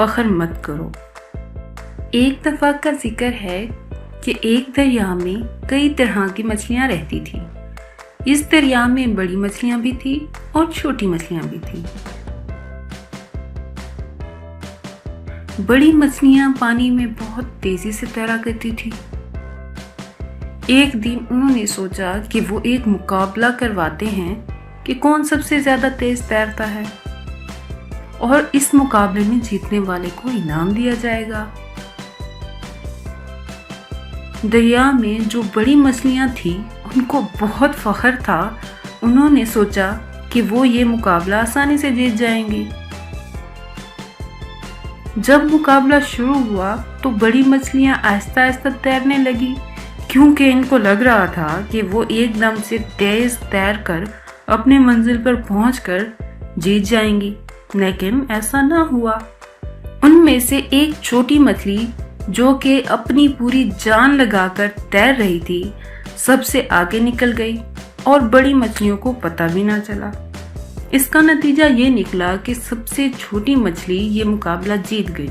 फख्र मत करो। एक दफा का जिक्र है कि एक दरिया में कई तरह की मछलियां रहती थी। इस दरिया में बड़ी मछलियां भी थी और छोटी मछलियां भी थी। बड़ी मछलियां पानी में बहुत तेजी से तैरा करती थी। एक दिन उन्होंने सोचा कि वो एक मुकाबला करवाते हैं कि कौन सबसे ज्यादा तेज तैरता है, और इस मुकाबले में जीतने वाले को इनाम दिया जाएगा। दरिया में जो बड़ी मछलियां थी उनको बहुत फख्र था। उन्होंने सोचा कि वो ये मुकाबला आसानी से जीत जाएंगी। जब मुकाबला शुरू हुआ तो बड़ी मछलियां आहिस्ता आहिस्ता तैरने लगी, क्योंकि इनको लग रहा था कि वो एकदम से तेज तैरकर अपने मंजिल पर पहुंचकर जीत जाएंगी, लेकिन ऐसा ना हुआ। उनमें से एक छोटी मछली जो कि अपनी पूरी जान लगाकर तैर रही थी, सबसे आगे निकल गई और बड़ी मछलियों को पता भी ना चला। इसका नतीजा ये निकला कि सबसे छोटी मछली ये मुकाबला जीत गई।